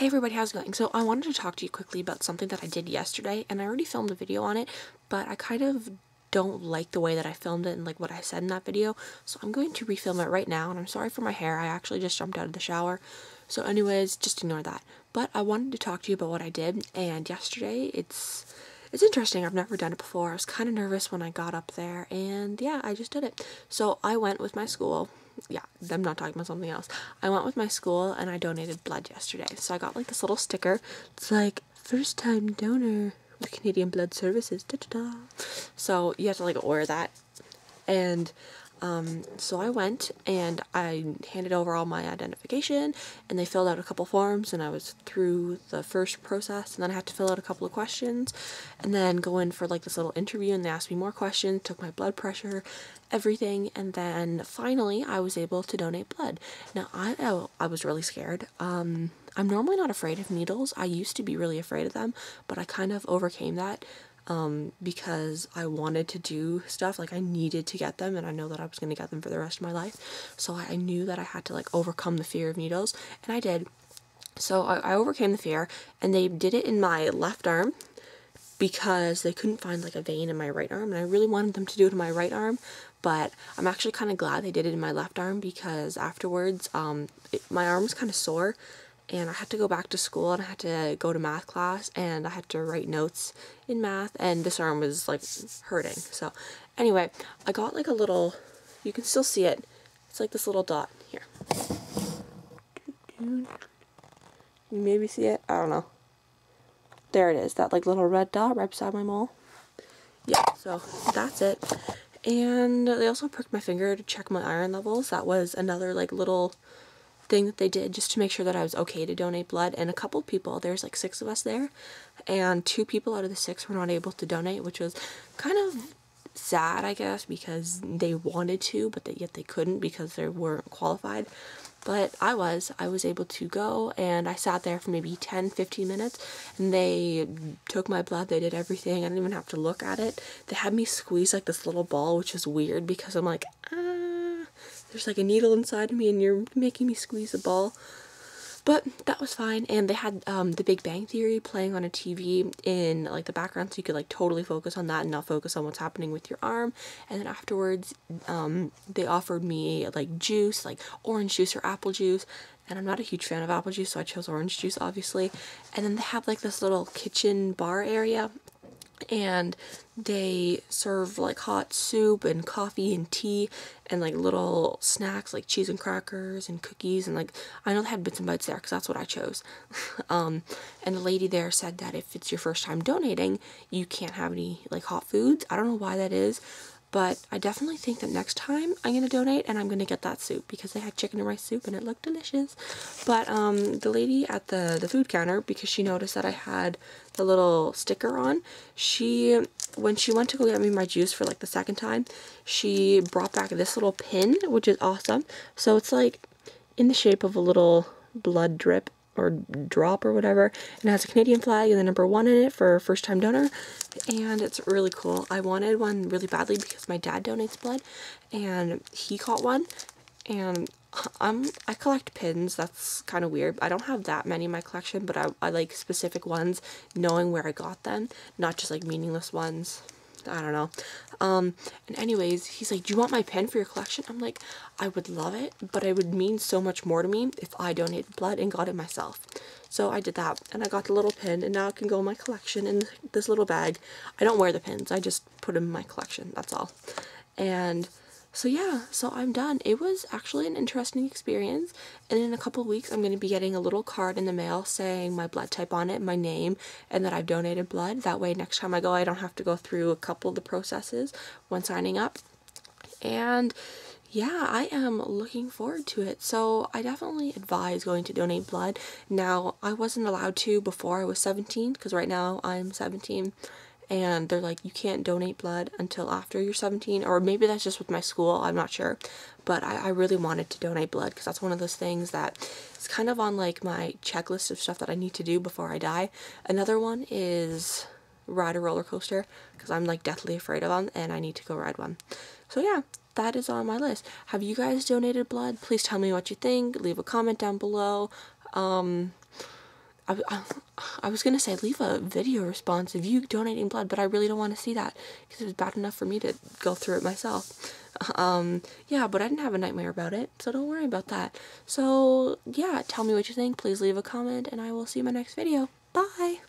Hey everybody, how's it going? So I wanted to talk to you quickly about something that I did yesterday, and I already filmed a video on it, but I kind of don't like the way that I filmed it and like what I said in that video, so I'm going to refilm it right now. And I'm sorry for my hair, I actually just jumped out of the shower, so anyways, just ignore that. But I wanted to talk to you about what I did, and yesterday it's interesting. I've never done it before. I was kind of nervous when I got up there, and yeah, I just did it. So I went with my school. Yeah, I'm not talking about something else. I went with my school and I donated blood yesterday. So I got like this little sticker. It's like, first time donor with Canadian Blood Services. Da, da, da. So you have to like wear that. And so I went and I handed over all my identification, and they filled out a couple forms, and I was through the first process, and then I had to fill out a couple of questions and then go in for like this little interview, and they asked me more questions, took my blood pressure, everything, and then finally I was able to donate blood. Now I was really scared. I'm normally not afraid of needles. I used to be really afraid of them, but I kind of overcame that because I wanted to do stuff, like I needed to get them, and I know that I was going to get them for the rest of my life, so I knew that I had to like overcome the fear of needles, and I did. So I overcame the fear, and they did it in my left arm because they couldn't find like a vein in my right arm, and I really wanted them to do it in my right arm, but I'm actually kind of glad they did it in my left arm because afterwards my arm was kind of sore, and I had to go back to school, and I had to go to math class, and I had to write notes in math, and this arm was like hurting. So anyway, I got like a little, you can still see it, it's like this little dot here. You maybe see it? I don't know. There it is, that like little red dot right beside my mole. Yeah, so that's it. And they also pricked my finger to check my iron levels. That was another like little thing that they did just to make sure that I was okay to donate blood. And a couple people, there's like 6 of us there, and 2 people out of the 6 were not able to donate, which was kind of sad, I guess, because they wanted to, but yet they couldn't because they weren't qualified. But I was able to go, and I sat there for maybe 10-15 minutes, and they took my blood, they did everything. I didn't even have to look at it. They had me squeeze like this little ball, which is weird because I'm like, there's like a needle inside of me and you're making me squeeze a ball. But that was fine, and they had The Big Bang Theory playing on a TV in like the background, so you could like totally focus on that and not focus on what's happening with your arm. And then afterwards, they offered me like juice, like orange juice or apple juice, and I'm not a huge fan of apple juice, so I chose orange juice, obviously. And then they have like this little kitchen bar area, and they serve like hot soup and coffee and tea and like little snacks like cheese and crackers and cookies, and like I know they had Bits and Bites there because that's what I chose. And the lady there said that if it's your first time donating, you can't have any like hot foods. I don't know why that is, but I definitely think that next time I'm going to donate and I'm going to get that soup because they had chicken and rice soup and it looked delicious. But the lady at the food counter, because she noticed that I had the little sticker on, when she went to go get me my juice for like the second time, she brought back this little pin, which is awesome. So it's like in the shape of a little blood drip or drop or whatever, and it has a Canadian flag and the number 1 in it for first time donor, and it's really cool. I wanted one really badly because my dad donates blood and he caught one, and I collect pins. That's kind of weird. I don't have that many in my collection, but I like specific ones, knowing where I got them, not just like meaningless ones. I don't know. And anyways, he's like, do you want my pen for your collection? I'm like, I would love it, but it would mean so much more to me if I donated blood and got it myself. So I did that, and I got the little pin, and now it can go in my collection in this little bag. I don't wear the pins, I just put them in my collection, that's all. And so yeah, so I'm done. It was actually an interesting experience, and in a couple weeks I'm going to be getting a little card in the mail saying my blood type on it, my name, and that I've donated blood. That way next time I go I don't have to go through a couple of the processes when signing up. And yeah, I am looking forward to it. So I definitely advise going to donate blood. Now, I wasn't allowed to before I was 17, because right now I'm 17. And they're like, you can't donate blood until after you're 17, or maybe that's just with my school, I'm not sure. But I really wanted to donate blood because that's one of those things that is kind of on like my checklist of stuff that I need to do before I die. Another one is ride a roller coaster because I'm like deathly afraid of them and I need to go ride one. So yeah, that is on my list. Have you guys donated blood? Please tell me what you think. Leave a comment down below. I was gonna say leave a video response of you donating blood, but I really don't want to see that because it was bad enough for me to go through it myself. Yeah, but I didn't have a nightmare about it, so don't worry about that. So yeah, tell me what you think. Please leave a comment, and I will see you in my next video. Bye!